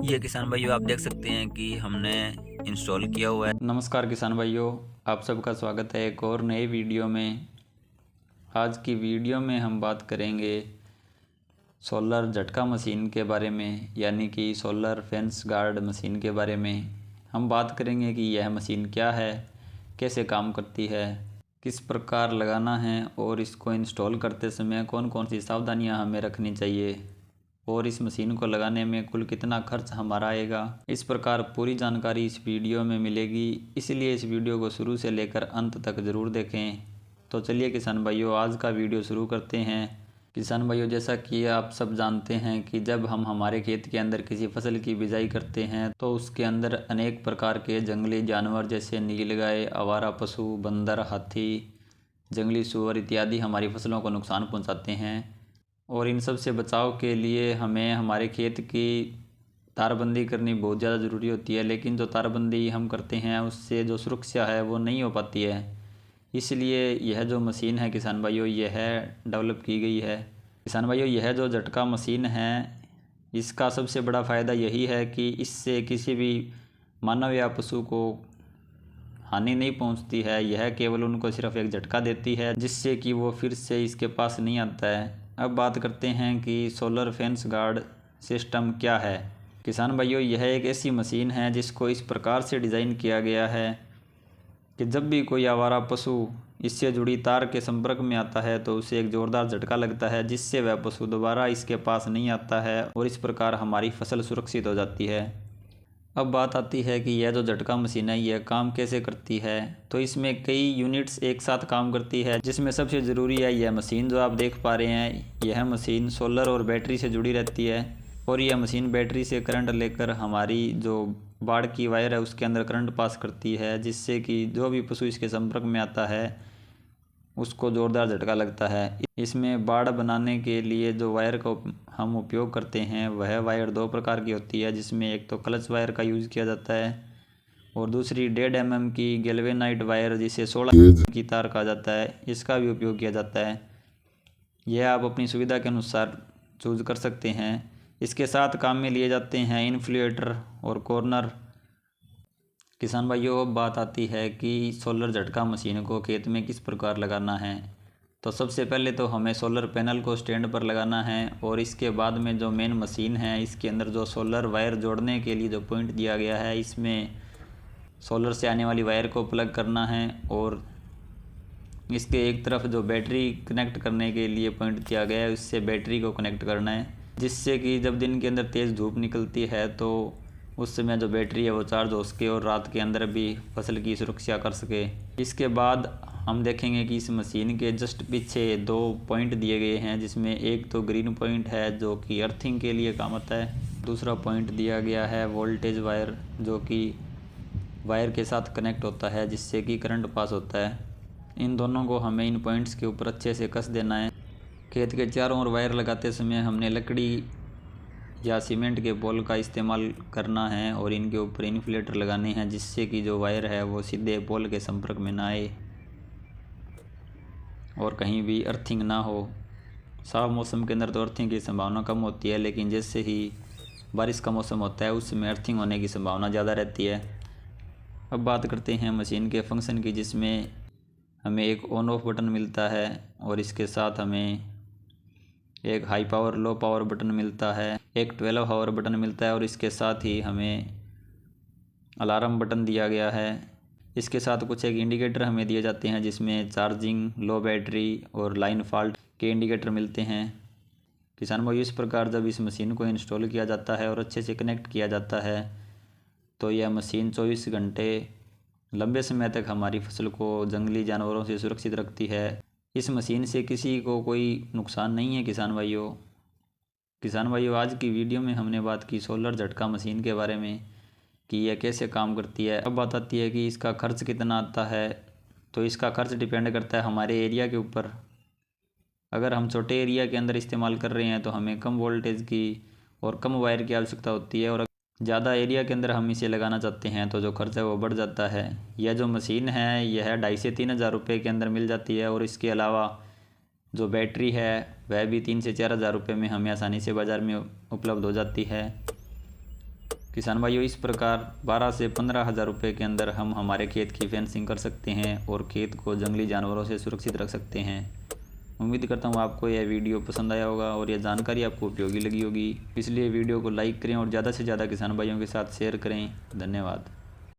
ये किसान भाइयों आप देख सकते हैं कि हमने इंस्टॉल किया हुआ है। नमस्कार किसान भाइयों, आप सबका स्वागत है एक और नए वीडियो में। आज की वीडियो में हम बात करेंगे सोलर झटका मशीन के बारे में, यानी कि सोलर फेंस गार्ड मशीन के बारे में। हम बात करेंगे कि यह मशीन क्या है, कैसे काम करती है, किस प्रकार लगाना है और इसको इंस्टॉल करते समय कौन कौन सी सावधानियां हमें रखनी चाहिए और इस मशीन को लगाने में कुल कितना खर्च हमारा आएगा। इस प्रकार पूरी जानकारी इस वीडियो में मिलेगी, इसलिए इस वीडियो को शुरू से लेकर अंत तक ज़रूर देखें। तो चलिए किसान भाइयों, आज का वीडियो शुरू करते हैं। किसान भाइयों, जैसा कि आप सब जानते हैं कि जब हम हमारे खेत के अंदर किसी फसल की बिजाई करते हैं तो उसके अंदर अनेक प्रकार के जंगली जानवर जैसे नीलगाय, आवारा पशु, बंदर, हाथी, जंगली सूअर इत्यादि हमारी फसलों को नुकसान पहुंचाते हैं। और इन सब से बचाव के लिए हमें हमारे खेत की तारबंदी करनी बहुत ज़्यादा ज़रूरी होती है, लेकिन जो तारबंदी हम करते हैं उससे जो सुरक्षा है वो नहीं हो पाती है। इसलिए यह जो मशीन है किसान भाइयों, यह डेवलप की गई है। किसान भाइयों, यह जो झटका मशीन है इसका सबसे बड़ा फ़ायदा यही है कि इससे किसी भी मानव या पशु को हानि नहीं पहुंचती है। यह केवल उनको सिर्फ एक झटका देती है जिससे कि वो फिर से इसके पास नहीं आता है। अब बात करते हैं कि सोलर फेंस गार्ड सिस्टम क्या है। किसान भाइयों, यह एक ऐसी मशीन है जिसको इस प्रकार से डिज़ाइन किया गया है कि जब भी कोई आवारा पशु इससे जुड़ी तार के संपर्क में आता है तो उसे एक ज़ोरदार झटका लगता है, जिससे वह पशु दोबारा इसके पास नहीं आता है और इस प्रकार हमारी फसल सुरक्षित हो जाती है। अब बात आती है कि यह जो झटका मशीन है यह काम कैसे करती है। तो इसमें कई यूनिट्स एक साथ काम करती है, जिसमें सबसे ज़रूरी है यह मशीन जो आप देख पा रहे हैं। यह मशीन सोलर और बैटरी से जुड़ी रहती है और यह मशीन बैटरी से करंट लेकर हमारी जो बाड़ की वायर है उसके अंदर करंट पास करती है, जिससे कि जो भी पशु इसके संपर्क में आता है उसको ज़ोरदार झटका लगता है। इसमें बाड़ बनाने के लिए जो वायर का हम उपयोग करते हैं वह वायर दो प्रकार की होती है, जिसमें एक तो क्लच वायर का यूज़ किया जाता है और दूसरी 1.5 mm की गैल्वेनाइट वायर जिसे 16 की तार कहा जाता है, इसका भी उपयोग किया जाता है। यह आप अपनी सुविधा के अनुसार चूज कर सकते हैं। इसके साथ काम में लिए जाते हैं इन्फ्लेटर और कॉर्नर। किसान भाइयों, अब बात आती है कि सोलर झटका मशीन को खेत में किस प्रकार लगाना है। तो सबसे पहले तो हमें सोलर पैनल को स्टैंड पर लगाना है और इसके बाद में जो मेन मशीन है इसके अंदर जो सोलर वायर जोड़ने के लिए जो पॉइंट दिया गया है, इसमें सोलर से आने वाली वायर को प्लग करना है और इसके एक तरफ जो बैटरी कनेक्ट करने के लिए पॉइंट दिया गया है उससे बैटरी को कनेक्ट करना है, जिससे कि जब दिन के अंदर तेज़ धूप निकलती है तो उस समय जो बैटरी है वो चार्ज हो सके और रात के अंदर भी फसल की सुरक्षा कर सके। इसके बाद हम देखेंगे कि इस मशीन के जस्ट पीछे दो पॉइंट दिए गए हैं, जिसमें एक तो ग्रीन पॉइंट है जो कि अर्थिंग के लिए काम आता है, दूसरा पॉइंट दिया गया है वोल्टेज वायर जो कि वायर के साथ कनेक्ट होता है जिससे कि करंट पास होता है। इन दोनों को हमें इन पॉइंट्स के ऊपर अच्छे से कस देना है। खेत के चारों ओर वायर लगाते समय हमने लकड़ी या सीमेंट के पोल का इस्तेमाल करना है और इनके ऊपर इन्फ्लेटर लगाने हैं, जिससे कि जो वायर है वो सीधे पोल के संपर्क में ना आए और कहीं भी अर्थिंग ना हो। साफ मौसम के अंदर तो अर्थिंग की संभावना कम होती है, लेकिन जैसे ही बारिश का मौसम होता है उसमें अर्थिंग होने की संभावना ज़्यादा रहती है। अब बात करते हैं मशीन के फंक्शन की, जिसमें हमें एक ऑन ऑफ बटन मिलता है और इसके साथ हमें एक high power low power button मिलता है, एक 12 आवर बटन मिलता है और इसके साथ ही हमें अलार्म बटन दिया गया है। इसके साथ कुछ एक इंडिकेटर हमें दिए जाते हैं, जिसमें चार्जिंग, लो बैटरी और लाइन फॉल्ट के इंडिकेटर मिलते हैं। किसान भाई, इस प्रकार जब इस मशीन को इंस्टॉल किया जाता है और अच्छे से कनेक्ट किया जाता है तो यह मशीन 24 घंटे लंबे समय तक हमारी फसल को जंगली जानवरों से सुरक्षित रखती है। इस मशीन से किसी को कोई नुकसान नहीं है। किसान भाइयों, आज की वीडियो में हमने बात की सोलर झटका मशीन के बारे में कि यह कैसे काम करती है। अब बात आती है कि इसका खर्च कितना आता है। तो इसका खर्च डिपेंड करता है हमारे एरिया के ऊपर। अगर हम छोटे एरिया के अंदर इस्तेमाल कर रहे हैं तो हमें कम वोल्टेज की और कम वायर की आवश्यकता होती है, और ज़्यादा एरिया के अंदर हम इसे लगाना चाहते हैं तो जो खर्च है वो बढ़ जाता है। यह जो मशीन है यह 2,500 से 3,000 रुपये के अंदर मिल जाती है और इसके अलावा जो बैटरी है वह भी 3,000 से 4,000 रुपये में हमें आसानी से बाज़ार में उपलब्ध हो जाती है। किसान भाइयों, इस प्रकार 12 से 15 हज़ार रुपये के अंदर हम हमारे खेत की फेंसिंग कर सकते हैं और खेत को जंगली जानवरों से सुरक्षित रख सकते हैं। उम्मीद करता हूँ आपको यह वीडियो पसंद आया होगा और यह जानकारी आपको उपयोगी लगी होगी। इसलिए वीडियो को लाइक करें और ज़्यादा से ज़्यादा किसान भाइयों के साथ शेयर करें। धन्यवाद।